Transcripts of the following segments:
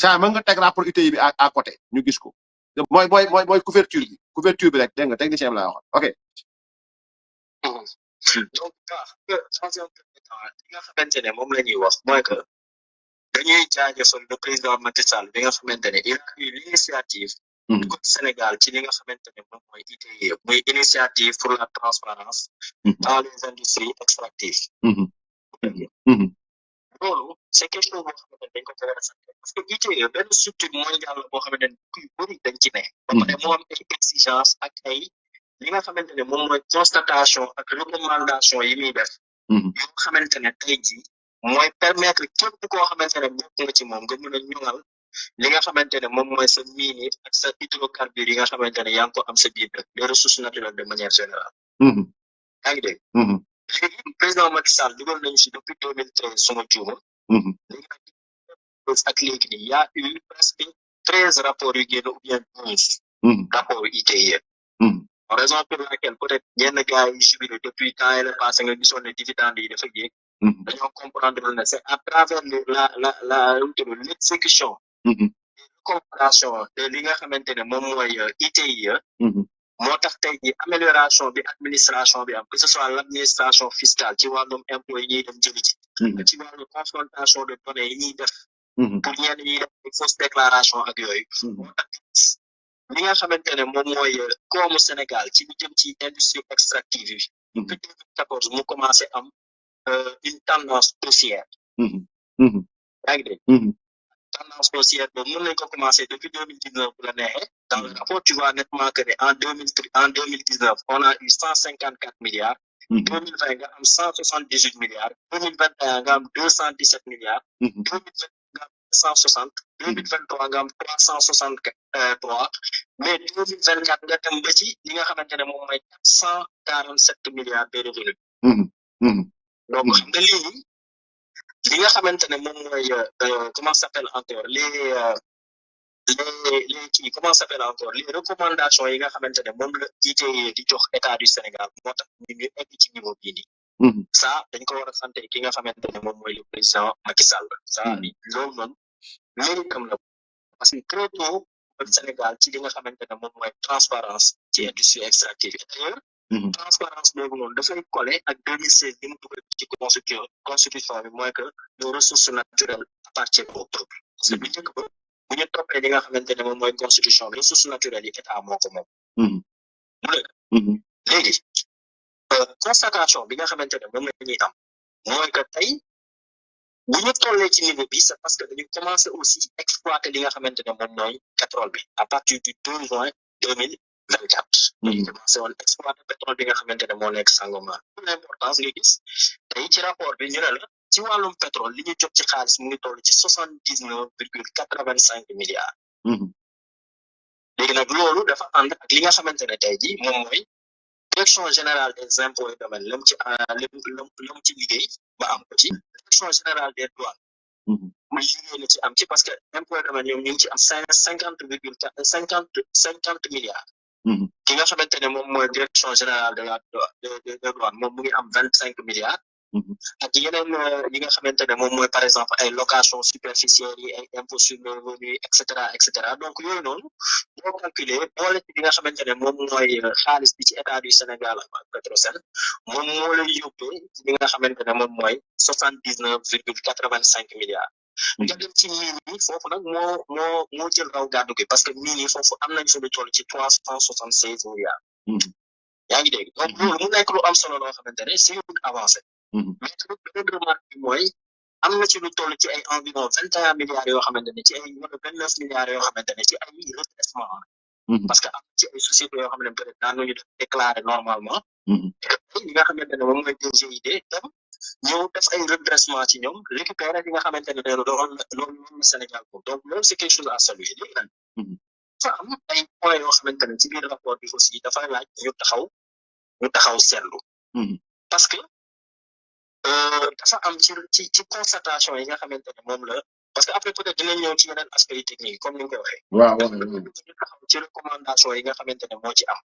saa mën nga teg rapport UTI bi à côté ñu gis ko mooy couverture bi rek dégg nga technicien bi laa waxoon ok. donc troisième point li nga xamante ne moom la ñuy wax mooy que dañuy jaajëfal le président Macky Sall bi nga xamante ne il a eu l'initiative du Sénégal ci li nga xamante ne moom mooy ITIE muy initiative pour la transparence dans les industries extractives. loolu c'est quelque chose boo xamante ne dañ ko war a sant parce que ITIE benn structure mondiale la boo xamante ne kuy bëri dañ ci ne. ba pare moo am ay exigence ak ay li nga xamante ne moom mooy constatation ak recommandation yi muy def. yoo xamante ne tey jii mooy permettre képp koo xamante ne bokk nga ci moom nga mën a ñoŋal li nga xamante ne moom mooy sa mine ak sa hydrocarbures yi nga xamante ne yaa ngi ko am sa biir dëkk les ressources naturelles de manière générale. yaa ngi dégg. léegi président Macky Sall dugal nañu si depuis 2013 suma juuma. léegi nag ak léegi nii y a eu presque 13 rapports yu génn ou bien 12 rapports ITIE. raison pour laquelle peut-être yenn gars yi jubilé depuis temps yi la passé nga gisoon ne dividende yi dafa yéeg. dañoo comprendre ne c'est à travers l'exécution des recommandations de li nga xamante ne moom mooy ITIE. moo tax tey jii amélioration bi administration bi am que ce soit l'administration fiscale ci wàllum impôt yi ñuy dem jëli ci. ci wàllu confrontation de données yi ñuy def. pour ñenn ñuy def fausse déclaration ak yooyu. moo tax li nga xamante ne moom mooy koomu Sénégal ci lu jëm ci industrie extractive yi. depuis 2014 mu commencé am une tendance haussière. yaa ngi dégg. tendance haussière boobu mën nañ ko commencé depuis 2019 bu la neexee. dans le rapport tu vois nettement que en 2019 on a eu 154 milliards. 2020 nga am 178 milliards. 2021 nga am 217 milliards. 2022 nga am 160. 2023 nga am 363. mais 2024 nga dem ba ci li nga xamante ne moom mooy 447 milliards de revenus. donc xam nga lii li nga xamante ne moom mooy comment s'appelle encore les comment s'appelle encore les recommandations yi nga xamante ne moom la ITIE di jox état du Sénégal moo tax ñu egg ci niveau bii nii. ça dañ ko war a sant ki nga xamante ne moom mooy le président Macky Sall. ça loolu noonu méritam la parce que très tôt au Sénégal ci li nga xamante ne moom mooy transparence ci industrie extractive d'ailleurs transparence boobu noonu dafay coller ak 2016 bi mu dugal ci constitution bi mooy que les ressources naturelles appartiennent au peuple parce que bu njëkk ba bu ñu toppee li nga xamante ne moom mooy constitution bi ressources naturelles yi état moo ko moom. léegi constatation bi nga xamante ne moom la ñuy am mooy que tey bu ñu tollee ci niveau bi c'est parce que dañu commencé aussi exploiter li nga xamante ne moom mooy pétrole bi à partir du 2 juin 2024. dañu commencé woon exploiter pétrole bi nga xamante ne moo nekk Sangomar. pour l'importance nga gis tey ci rapport bi ñu ne la ci wàllum pétrole li ñu jot ci xaalis mu ngi toll ci 79,85 milliards. léegi nag loolu dafa ànd ak li nga xamante ne tey jii moom mooy direction générale des impôts et domaines lam ci liggéey ba am ko ci direction générale des douanes muy liggéey la ci am ci parce que impôts et domaines ñoom ñu ngi ci am 50 milliards. ki nga xamante ne moom mooy direction générale de la douane moom mu ngi am 25 milliards. ak yeneen yi nga xamante ne moom mooy par exemple ay location superficielle yi ay impôts sur le revenu et cetera donc yooyu noonu boo calculer boole ci li nga xamante ne moom mooy xaalis bi ci état du Sénégal ak Petrosen moom moo lay yóbbee ci li nga xamante ne moom mooy 79,85 milliards. nga dem ci mine yi foofu nag moo jël raw gàddu gi parce que mine yi foofu am nañ fa lu toll ci 376 milliards. yaa ngi dégg donc loolu mu nekk lu am solo loo xamante ne c'est une avancée. mais tamit beneen remarque bi mooy am na ci lu toll ci ay environ 21 milliards yoo xamante ne ci ay wala 29 milliards yoo xamante ne ci ay redressement parce que am na ci ay sociétés yoo xam ne peut-être daan nañu def déclarer normalement. li nga xamante ne moom mooy DGID tam ñëw def ay redressement ci ñoom récupérer li nga xamante ne loolu Sénégal ko donc loolu c'est quelque chose à saluer léegi nag dafa am ay points yoo xamante ne ci biir rapport bi aussi dafay laaj ñu taxaw seetlu parce que dafa am ci constatation yi nga xamante ne moom la parce que après peut-être dinañ ñëw ci yeneen aspects techniques comme ni nga ko waxee. waaw ñu taxaw ci recommandation yi nga xamante ne moo ci am.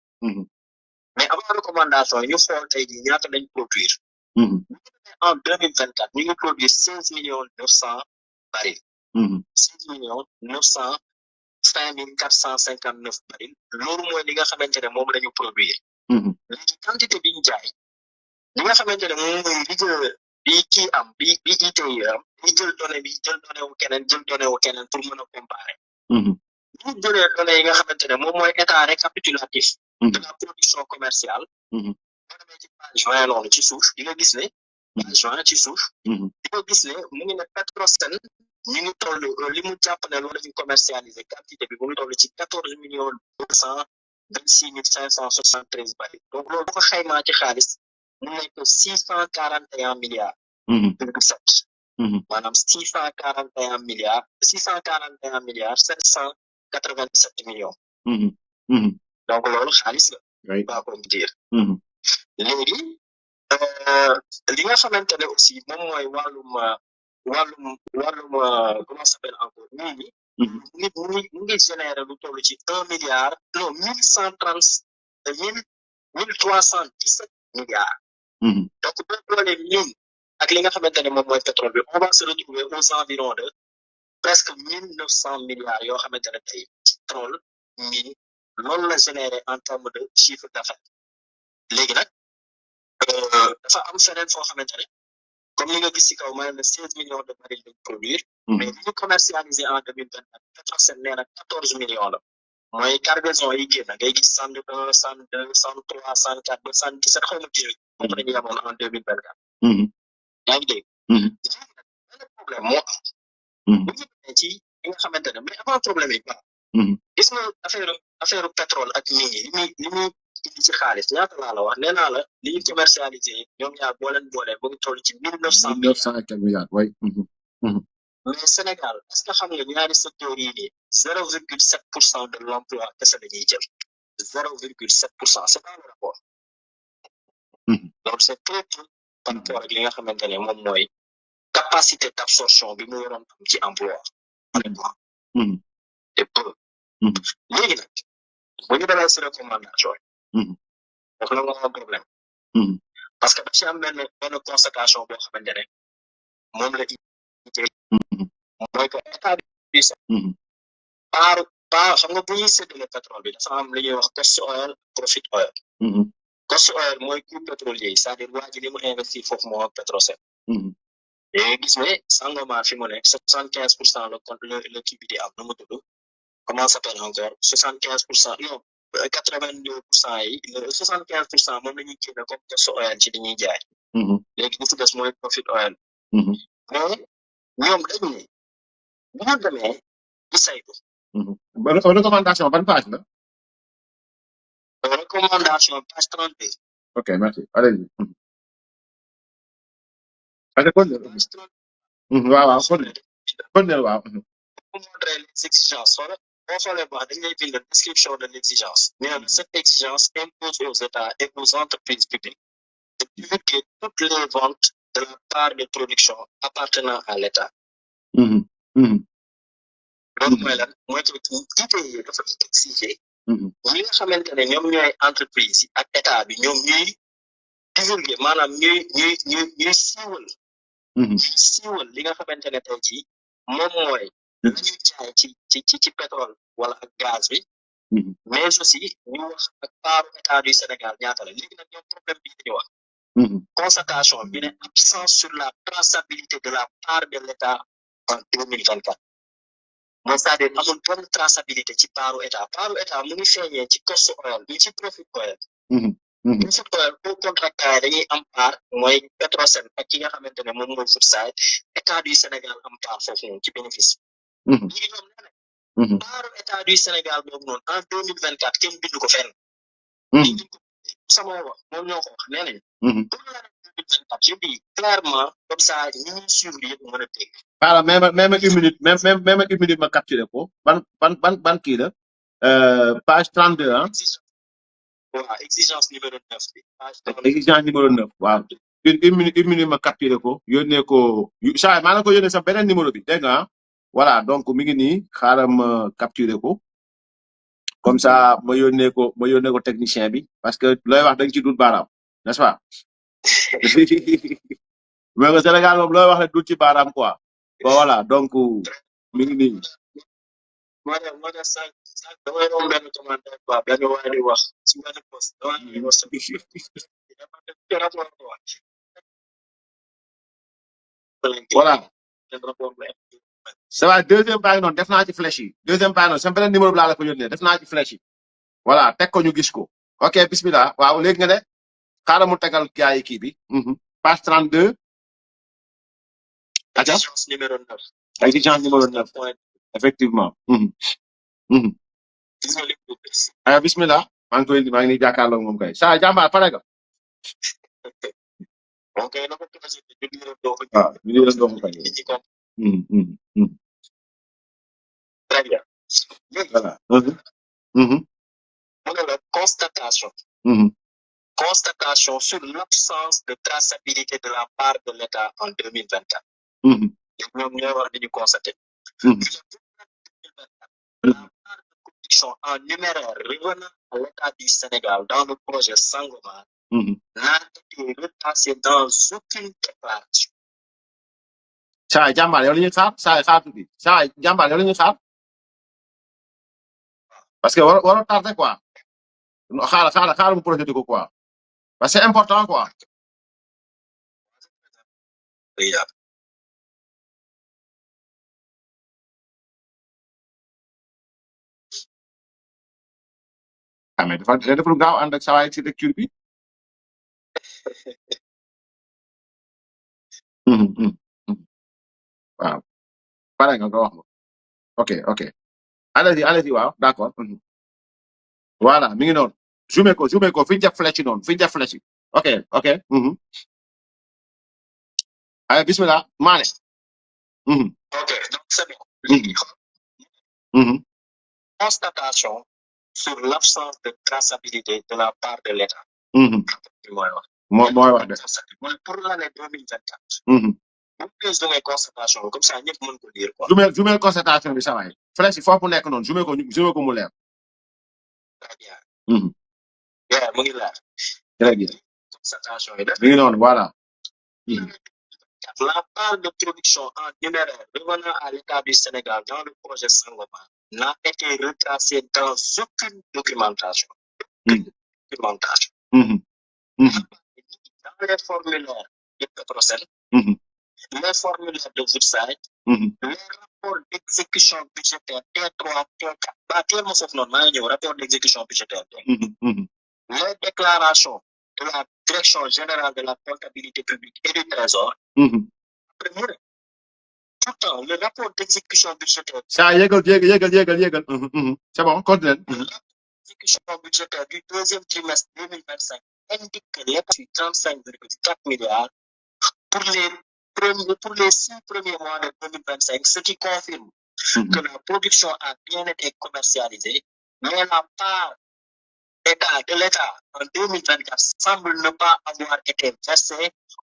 mais avant recommandation yi ñu xool tey jii ñaata lañ produire. en 2024 ñu ngi produire 16 millions 900 barils. 6 millions 905 459 barils loolu mooy li nga xamante ne moom la ñu produire. léegi quantité bi ñu jaay li nga xamante ne moom mooy rigueur bi kii am bi ITIE am bi jël données wu keneen jël données wu keneen pour mën a comparer. bi ñu jëlee données yi nga xamante ne moom mooy état récapitulatif de la production commerciale. boo demee ci page 20 noonu ci suuf di nga gis ne. page 20 ci suuf. di nga gis ne mu ngi ne Petrosen ñu ngi toll li mu jàpp ne loolu la ñu commercialisé quantité bi mu ngi toll ci 14 226 573 barils donc loolu bu ko xaymaa ci xaalis mu nekk 641 milliards. virgule 7. maanaam 641 milliards 787 millions. donc loolu xaalis la. oui pas comme dire. léegi li nga xamante ne aussi moom mooy wàllum comment ça s'appelle encore nii mu ngi générer lu toll ci 1 milliard non 1317 milliards. donc boo boolee ñun ak li nga xamante ne moom mooy pétrole bi on va se retrouver aux environs de presque 1900 milliards yoo xamante ne tey pétrole mine loolu la générer en termes de chiffre d'affaires. léegi nag dafa am feneen foo xamante ne comme li nga gis ci kaw mooy ne 16 millions de barils lañ produire. mais li ñu commercialisé en 2024 Petrosen nee na 14 millions la. mooy cargaison yi génn ngay gis 102 102 103 104 ba 117 xaw ma 18. moom la ñu yemoon en 2024. yaa ngi dégg. léegi nag benn problème moo am. bu ñu demee ci li nga xamante ne mais avant problème yi ba. gis nga affaire pétrole ak mine yi li muy indi ci xaalis ñaata laa la wax nee naa la li ñu commercialisé ñoom ñaar boo leen boolee ba ngi toll ci 1900 milliards oui. mais Sénégal est-ce que xam nga ñaari secteurs yi nii 0,7% de l'emploi kese la ñuy jël 0,7% c'est pas le rapport. donc c'est très peu par rapport ak li nga xamante ne moom mooy capacité d'absorption bi mu waroon am ci emploi honnêtement. c'est peu. léegi nag bu ñu demee si recommandation yi. wax la nga am problème. parce que daf ci am benn constatation boo xamante ne moom la mooy que état bi xam nga bu ñuy séddale pétrole bi dafa am li ñuy wax cost oil profit oil. cost oil mooy coût pétrolier c'est-à-dire waa ji li mu investir foofu moo ak Petrosen. léegi gis ne Sangomar fi mu nekk 75% le kii bi di am nu mu tudd comment ça s'appelle encore 75% non 82% yi 75% moom la ñuy génne comme cost oil ci li ñuy jaay. léegi li ci des mooy profit oil. mais ñoom dañu ne bu ñu demee di saytu. recommandation ban page la. recommandation page 32. ok merci allez-y. waaw waaw. pour montrer les exigences wala boo xoolee baax dañ lay bind description de l'exigence. mais cette exigence impose aux États et aux entreprises publiques de divulguer toutes les ventes de la part de production appartenant à l'État. loolu mooy lan mooy que ITIE dafa exiger. ñi nga xamante ne ñoom ñooy entreprise yi ak état bi ñoom ñuy divulguer maanaam ñuy siiwal. ñuy siiwal li nga xamante ne tey jii moom mooy. la ñuy jaay ci pétrole wala ak gaz bi. mais aussi ñu wax ak paaru état du Sénégal ñaata la léegi nag ñoom problème bii dañuy wax. constatation bi ne absence sur la traçabilité de la part de l'État en 2024. mooy c'est-à-dire amul benn traçabilité ci paaru état mu ngi feeñee ci cost oil bi ci profit oil. profit oil pour contractant dañuy am part mooy Petrosen ak ki nga xamante ne moom mooy Woodside état du Sénégal am part foofu noonu ci bénéfice. léegi ñoom nee nañ. paaru état du Sénégal boobu noonu en 2024 kenn bindu ko fenn. sama wax moom ñoo ko wax nee nañ. pour l'année 2024 je dis clairement comme ça ñi ñuy suivre yëpp mën a dégg. voilà même une minute même une minute ma capturé ko ban kii la page 32 ah. waaw exigence numéro 9 bi. exigence numéro 9 waaw. une minute ma capturé ko yónnee ko saa maa ngi ko yónnee sax beneen numéro bi dégg nga voilà donc mi ngi nii xaaral ma capturé ko comme ça ma yónnee ko technicien bi parce que looy wax da nga ci dut baaraam n'est-ce pas. mais que Sénégal moom looy wax ne dut ci baaraam quoi. voilà donc mi ngi nii Mada sa damay romb benn commentaire quoi benn waay di wax si benn post damay wax voilà ça va deuxième baa ngi noonu def naa ci flèche yi deuxième baa ngi noonu sama beneen numéro bi laa la ko yónnee def naa ci flèche yi voilà teg ko ñu gis ko ok bismillah waaw léegi nga ne xaaral mu tegal gars yi kii bi page 32 aca exigence numéro 9 exigence numéro 9 effectivement gis nga lépp lu bees bismillah maa ngi nii jàkkaarloo moom kay saa jàmbaar pare nga ok na ko commencé ñu diral doo ko waaw ñu diral doo ko kay ci ko très bien voilà mu ne la constatation sur l'absence de traçabilité de la part de l'État en 2024 ñoom ñoo war nañu constater la part de production en numéraire revenant à l'État du Sénégal dans le projet Sangomar n'a été retracée dans aucune déclaration. saa jàmbaar yow la ñuy xaar tuuti saa jàmbaar yow la ñuy xaar parce que waroo tardé quoi xaaral mu projeté ko quoi parce que c'est important quoi. mais dafa lu gaaw ànd ak saa waay ci lecture bi. waaw pare nga wax ma ok allez-y waaw d'accord. voilà mi ngi noonu zoomé ko fi ñu def flèche noonu fi ñu def flèche ok. ay bismillah Mané. ok donc c'est bon. Constatation sur l'absence de traçabilité de la part de l'État. mooy wax de. Pour l'année 2024. Plus de constatation comme ça ñëpp mën ko lire quoi. zoomé constatation bi sa waay flèche yi foofu nekk noonu zoomé ko mu leer. Très bien. mu ngi leer. très bien. Constatation yi def. mi ngi noonu voilà. La part de production en numéraire revenant à l'État du Sénégal dans le projet Sangomar n'a été retracée dans aucune documentation. Dans les formulaires de Petrosen, les formulaires de Woodside, les rapports d'exécution budgétaire T3, T4, rapport d'exécution budgétaire, les déclarations de la Direction générale de la comptabilité publique et du Trésor, tout le temps, le rapport d'exécution budgétaire. Ça, yégal. C'est bon, continue. L'exécution budgétaire du deuxième trimestre 2025 indique que l'État sur 35,4 milliards pour les 6 premiers mois de 2025, ce qui confirme que la production a bien été commercialisée, mais la part de l'État en 2024 semble ne pas avoir été versée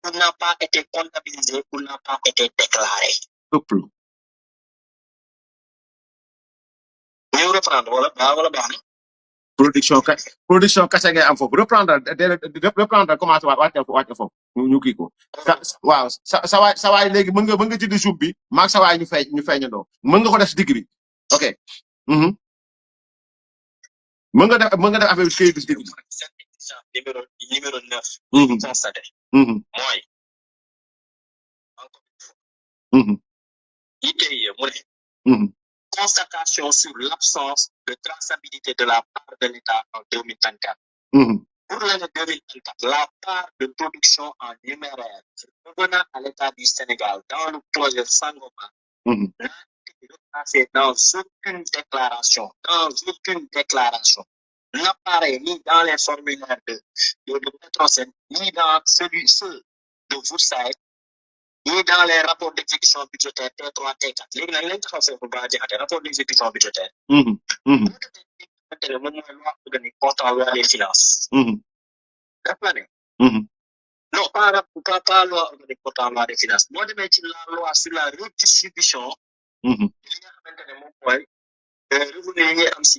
ou n'a pas été comptabilisée ou n'a pas été déclarée. Ñu reprendre wala production kese ngay am foofu reprendre commencé wàcce foofu ñu kii ko waaw sa waay léegi mën nga jënd suuf bi maag sa waay ñu feeñandoo mën nga ko def si digg bi ok mën nga def affaire bi këyit bi si digg bi numéro 9 constaté mooy ITIE mu ne constatation sur l'absence de traçabilité de la part de l'État en 2024. Pour l'année 2024, la part de production en numéraire revenant à l'État du Sénégal dans le projet Sangomar n'a été retracée dans aucune déclaration. N'apparaît ni dans les formulaires de Petrosen, ni dans ceux de Woodside, ni dans les rapports d'exécution budgétaire T3, T4. Léegi nag lañ taxaw foofu ba jaxate rapport d'exécution budgétaire. Le moment loi organique portant loi des finances. Non, pas loi organique portant loi des finances. Moo demee ci la loi sur la redistribution. Li nga xamante ne moom mooy revenu yi ngay am si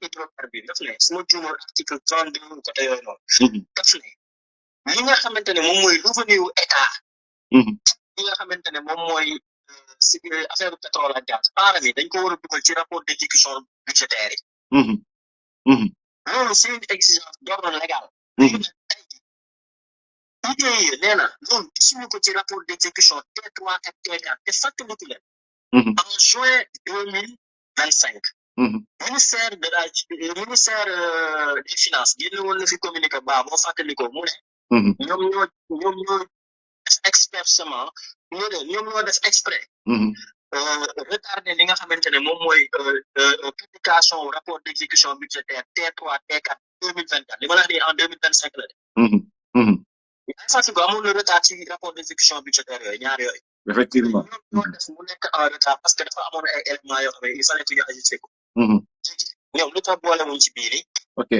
hydrocarbures daf ne su ma juumul article 32 côté yooyu noonu. Daf ne li nga xamante ne moom mooy revenu wu état. li nga xamante ne moom mooy si affaire pétrole ak gaz paara bi dañ ko war a dugal ci rapport d'exécution budgétaire yi. Loolu c'est une exigence d'ordre légal. ITIE nee na loolu gisuñu ko ci rapport d'exécution T3 ak T4 te fàttaliku leen. En juin 2025. ministère des finances génn woon na fi communiqué baa boo fàttalikoo mu ne. ñoom ñoo def expressément ñoom ñoo def exprès. Retardé li nga xamante ne moom mooy publication rapport d'exécution budgétaire T3 T4 2024 li ma la wax nii en 2025 la de. yaa fàttaliku amoon na retard ci rapport d'exécution budgétaire yooyu ñaar yooyu. Effectivement. ñoom ñoo def mu nekk en retard parce que dafa amoon ay éléments yoo xam ne il fallait que ñu ajusté ko. ñoom lu tax boole wuñ ci biir yi. ok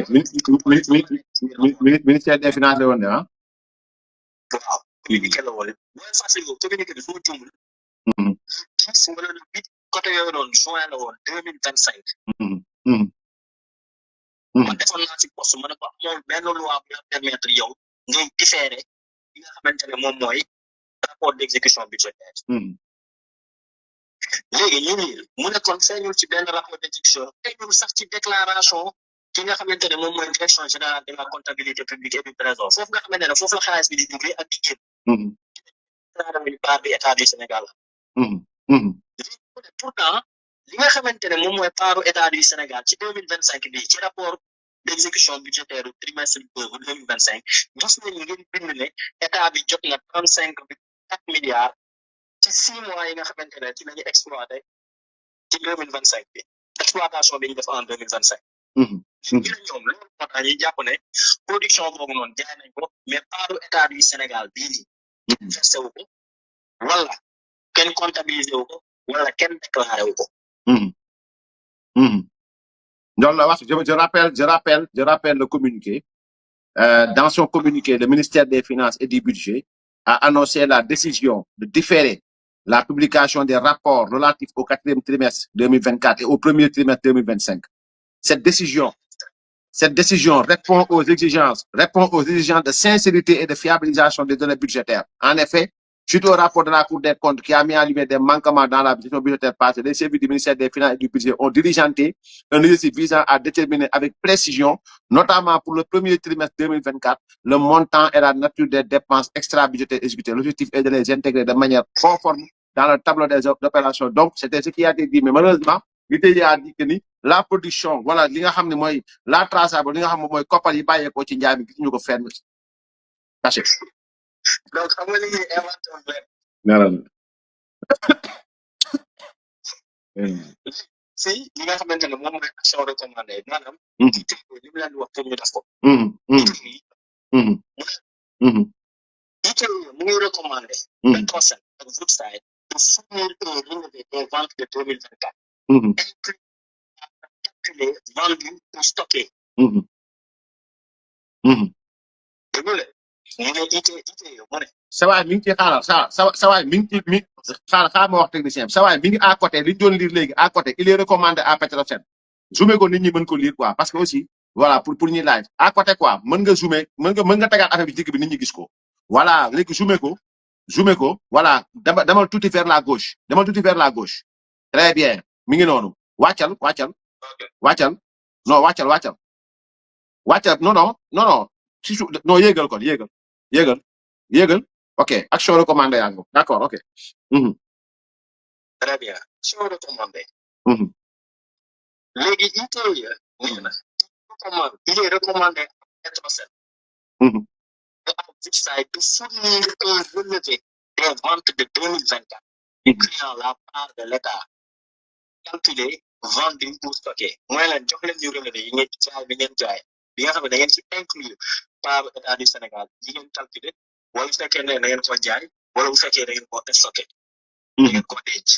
ministère des finances la woon de ah. waaw communiqué la woon mooy fàttaliku communiqué bi fu mu juumul. gis wala le 8 côté yooyu noonu juin la woon 2025. man defoon naa ci poste ma ne ko amoon benn loi bu la permettre yow ngay différer li nga xamante ne moom mooy rapport d'exécution budgétaire. léegi ñu nii mu ne kon feeñul ci benn rapport d'exécution feeñul sax ci déclaration ki nga xamante ne moom mooy direction générale de la comptabilité publique et du trésor foofu nga xamante ne foofu la xaalis bi di duggee ak di génn. part bi état du Sénégal la. pourtant li nga xamante ne moom mooy part état du Sénégal ci 2025 bi ci rapport d'exécution budgétaire du trimestre 2025 gis nañu ngeen bind ne état bi jot na 35,4 milliards ci 6 mois yi nga xamante ne ci la ñu exploité ci 2025 bi exploitation bi ñu def en 2025. ñu ne ñoom loolu moo tax ñuy jàpp ne production boobu noonu jaay nañ ko mais part état du Sénégal bii nii. versé wu ko wala kenn comptabilisé wu ko wala kenn déclaré wu ko. Donc là, je rappelle le communiqué. Dans son communiqué, le ministère des Finances et du Budget a annoncé la décision de différer la publication des rapports relatifs au 4e trimestre 2024 et au 1er trimestre 2025. Cette décision répond aux exigences de sincérité et de fiabilisation des données budgétaires. En effet, suite au rapport de la Cour des comptes qui a mis en lumière des manquements dans la gestion budgétaire passée, les services du ministère des Finances et du Budget ont diligenté un exercice visant à déterminer avec précision, notamment pour le 1er trimestre 2024, le montant et la nature des dépenses extra-budgétaires exécutées. L'objectif est de les intégrer de manière conforme dans le tableau des opérations. Donc, c'était ce qui a été dit. Mais malheureusement, l'ITIE a dit que la production, voilà, li nga xam ne mooy la traçable, li nga xam ne mooy koppar yi bàyyeekoo ci njaay mi gis ñu ko fenn caché. donc xam nga li ñuy inventé woon rek. si li nga xamante ne moom mooy action recommandée maanaam. ITIE li mu leen di wax pour ñu def ko. ITIE mu ngi recommandé. Petrosen ak Woodside pour fournir un relevé des ventes de 2024. Inclus calculé, vendu ou stocké. dégg nga ñu ne ITIE mu ne. sa waay mi ngi ci xaaral sa waay mi ngi ci xaaral ma wax technicien bi sa waay mi ngi à côté li ñu doon lire léegi à côté il est recommandé à Petrosen zoomé ko nit ñi mën ko lire quoi parce que aussi voilà pour ñuy live à côté quoi mën nga zoomé mën nga tegaat affaire bi digg bi nit ñi gis ko voilà léegi zoomé ko voilà demal tuuti vers la gauche très bien mi ngi noonu wàccal non wàccal non si suuf non yéegal kon yéegal ok action recommandée yaa ngi d'accord ok. très bien action recommandée. léegi ITIE nee na il est recommandé à Petrosen et à Woodside de fournir un relevé des ventes de 2024 incluant la part de l'État calculé vendu ou stocké mooy leen jox leen ñu relevé yi ngeen jaay bi ngeen jaay bi nga xam ne da ngeen ci inclure part état du Sénégal yi ngeen calculé wala bu fekkee ne da ngeen ko jaay wala bu fekkee da ngeen ko stocké da ngeen ko denc.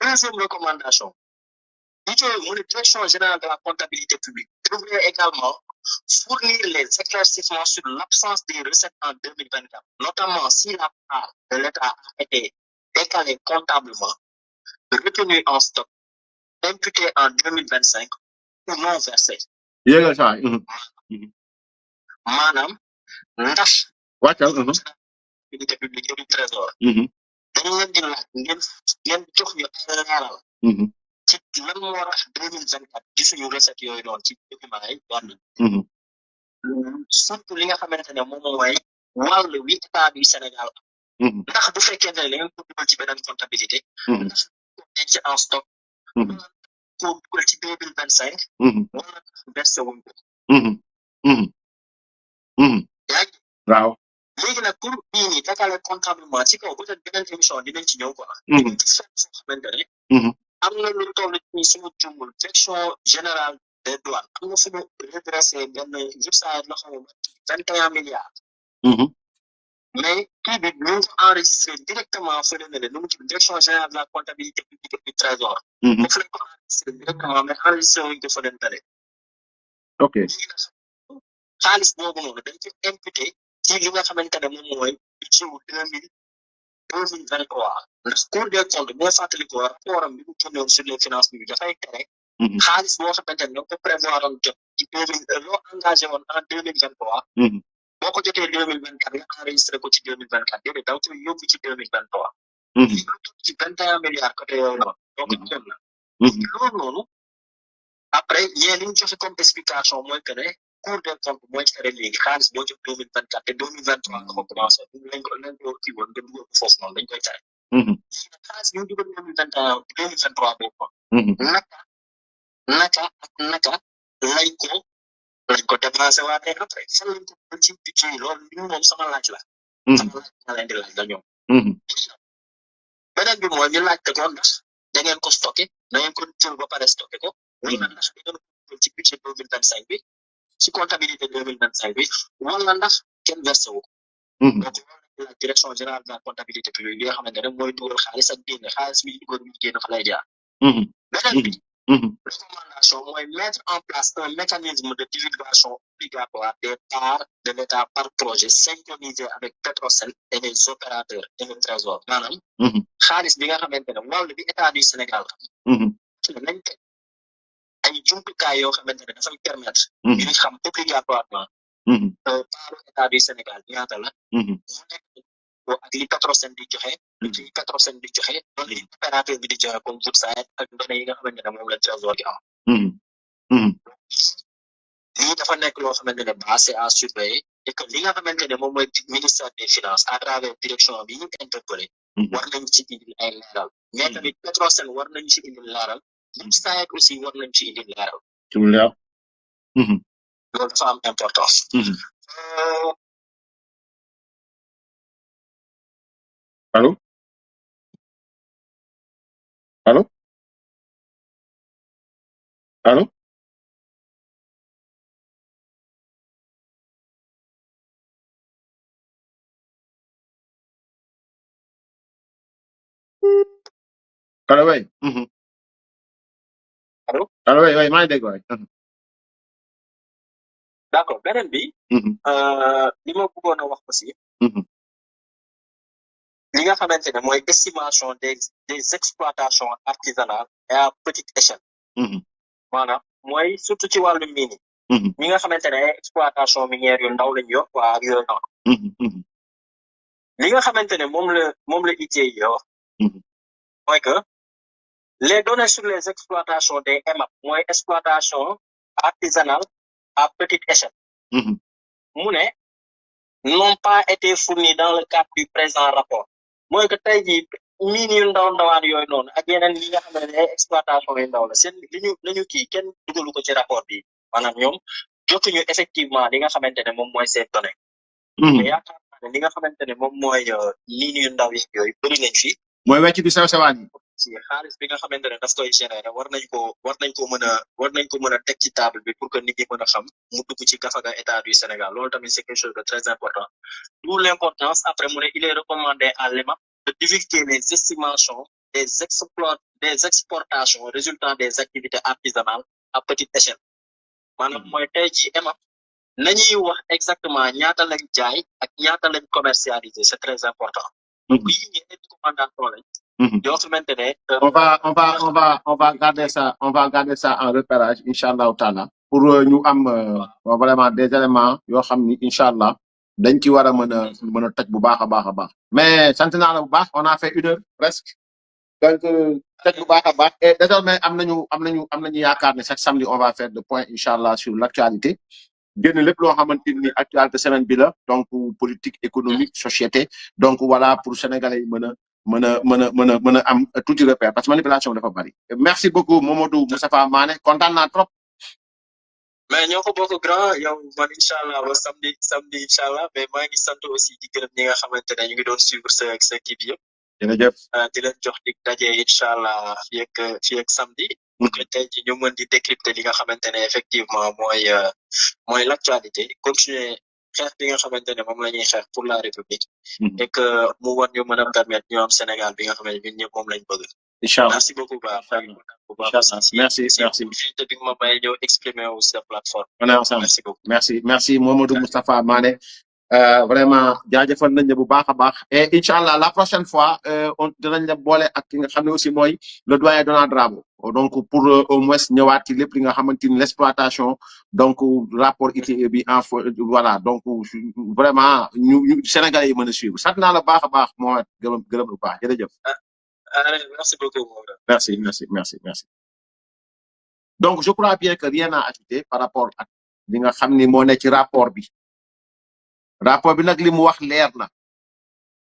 Deuxième recommandation ITIE mu ne direction générale de la comptabilité publique devrait également fournir les éclaircissements sur l'absence des recettes en 2024, notamment si la part de l'État a été décalée comptablement, retenue en stock, imputée en 2025 ou non versée. Maanaam ndax comptabilité publique et du trésor dañu leen di laaj ngeen jox ñu ay leeral ci lan moo tax 2024 gisuñu recette yooyu noonu ci document yi benn surtout li nga xamante ne moom mooy wàll wi état du Sénégal ndax bu fekkee ne la ngeen ko dugal ci beneen comptabilité ndax ko denc en stock wala ko dugal ci 2025 wala versé wuñ ko yaa ngi waaw léegi nag pour bii nii dakale comptablement ci kaw peut-être beneen émission dinañ ci ñëw quoi dinañ ci fekk soo xamante ne am na lu toll ci suñu jumul direction générale des douanes am na suñu redressé benn jubsaay la xam 21 milliards mais kii bi ñu ngi ko enregistré directement fële ne nu mu tudd direction générale de la comptabilité publique et du trésor foofu lañ ko enregistré directement mais enregistré wuñ ko fële ne ok xaalis boobu noonu dañ ko imputé ci li nga xamante ne moom mooy budget wu 2023 ndax Cour des comptes boo fàttali ko rapport am bi mu génnoon sur les finances bi dafay tere xaalis boo xamante ne da nga ko prévoir on jot ci 2000 loo engagé woon en 2023 boo ko jotee 2024 nga enregistré ko ci 2024 déedéet da nga koy yóbbu ci 2023 li lu toll ci 21 milliards côté yooyu noonu donc jot na loolu noonu après yéen li ñu joxe comme explication mooy que ne Cour des comptes mooy tere léegi xaalis boo jot 2024 te 2023 nga ko commencé lañ ko kii woon nga dugal ko foofu noonu dañ koy tere xaalis bi ñu dugal 2021 2023 boobu naka lañ ko dépensé waatee après fan lañ ko dugal ci budget yi loolu li moom sama laaj la sama laaj naa leen di laaj la ñoom beneen bi mooy ñu laajte ko ndax da ngeen ko stocké da ngeen ko jël ba pare stocké ko wala ndax da ngeen ko dugal ci budget 2025 bi ci comptabilité 2025 bi wala ndax kenn versé wu ko donc loolu la direction générale de la comptabilité publique bi nga xamante ne mooy dugal xaalis ak génn xaalis bi dugal bi génn fa lay jaar beneen bi recommandation mooy mettre en place un mécanisme de divulgation obligatoire des parts de l'État par projet synchronisé avec Petrosen et les opérateurs et le trésor maanaam xaalis bi nga xamante ne wàllu bi état du Sénégal nañ teg ay jumtukaay yoo xamante ne dafay permettre ñu xam obligatoirement part état du Sénégal ñaata la mu nekk ak li Petrosen di joxe li Petrosen di joxe loolu li opérateur bi di joxe comme Woodside ak données yi nga xamante ne moom la trésor gi am lii dafa nekk loo xamante ne base à surveiller et que li nga xamante ne moom mooy ministère des finances à travers direction bi ñu interpellé war nañ ci indi ay leeral mais tamit Petrosen war nañ ci indi leeral Woodside aussi war nañ ci indi leeral ci lu leer loolu dafa am importance allo allo allo allo way allo way maa ngi dégg waay d'accord beneen bi li ma bëggoon a wax aussi li nga xamante ne mooy estimation des exploitations artisanales et à petite échelle maanaam mooy surtout ci wàllu mine ñi nga xamante ne ay exploitation minière yu ndaw lañ yor waa ak yooyu noonu li nga xamante ne moom la ITIE wax mooy que les données sur les exploitations des EMAP mooy exploitation artisanale à petite échelle mu ne n'ont pas été fournis dans le cadre du présent rapport mooy que tey jii mine yu ndawaan yooyu noonu ak yeneen yi nga xam ne ay exploitation yu ndaw la seen li ñu kii kenn dugalu ko ci rapport bi maanaam ñoom jotuñu effectivement li nga xamante ne moom mooy seen données mais yaakaar naa ne li nga xamante ne moom mooy mine yu ndaw yeeg yooyu bëri nañ fi mooy wecc bi sew sewaan yi si xaalis bi nga xamante ne daf koy générer war nañ ko mën a teg ci table bi pour que nit ñi mën a xam mu dugg ci gafaga état du Sénégal loolu tamit c'est quelque chose de très important d'où l'importance après mu ne il est recommandé à l'EMAP de divulguer les estimations des exportations résultant des activités artisanales à petite échelle maanaam mooy tey ji EMAP nañuy wax exactement ñaata lañ jaay ak ñaata lañ commercialiser c'est très important donc yi ñi ay recommandation lañ yoo xamante ne on va garder ça en repérage inchallah taala pour ñu am vraiment des éléments yoo xam ni inchallah dañ ci war a mën a toj bu baax a baax mais sant naa la bu baax on a fait 1 heure presque donc toj bu baax a baax et désormais am nañu yaakaar ne chaque samedi on va faire le point inchallah sur l'actualité génn lépp loo xamante ni actualité semaine bi la donc politique économique société donc voilà pour sénégalais yi mën a am tuuti repère parce que manipulation dafa bari merci beaucoup Mamadou Moustapha Mané kontaan naa trop. mais ñoo ko bokk grand yow man incha allah ba samedi incha allah mais maa ngi sant aussi di gërëm ñi nga xamante ne ñu ngi doon suivre sa kii bi yëpp. jërëjëf. di leen jox dig daje incha allah fii ak samedi. pour que tey jii ñu mën di décrypter li nga xamante ne effectivement mooy l'actualité continuer xeex bi nga xamante ne moom la ñuy xeex pour la république. et que mu war ñu mën a permettre ñu am Sénégal bi nga xamante ne ñun ñëpp moom lañ bëgg. Inch'Allah. Merci beaucoup, Ba. Merci. Exprimer aussi la plateforme. On est ensemble. Merci beaucoup. Merci Mamadou Moustapha Mané. Vraiment jaajëfal nañ la bu baax a baax et inchallah la prochaine fois on dinañ la boole ak ki nga xam ne aussi mooy le doyen Donald Drabo donc pour au moins ñëwaat ci lépp li nga xamante ni l'exploitation donc rapport ITIE bi voilà donc vraiment ñu Sénégalais yi mën a suivre sant naa la baax a baax Mohamed gërëm lu baax jërëjëf. Merci beaucoup. Merci. Donc, je crois bien que rien à ajouter par rapport à li nga xam ni moo ne ci rapport bi. Rapport bi nag li mu wax leer na.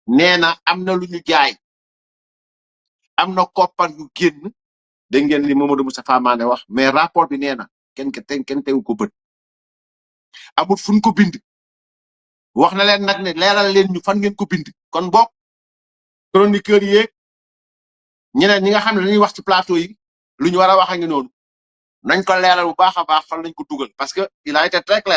Nee na am na lu ñu jaay. Am na koppar yu génn. Dégg ngeen li Mamadou Moustapha Mané wax mais rapport bi nee na kenn tegu ko bët. Amul fu ñu ko bind. Wax na leen nag ne leeral leen ñu fan ngeen ko bind. Kon bokk chroniqueur yeeg ñeneen ñi nga xam ne dañuy wax ci plateau yi lu ñu war a wax ak noonu nañ ko leeral bu baax a baax fan lañ ko dugal parce que il a été très clair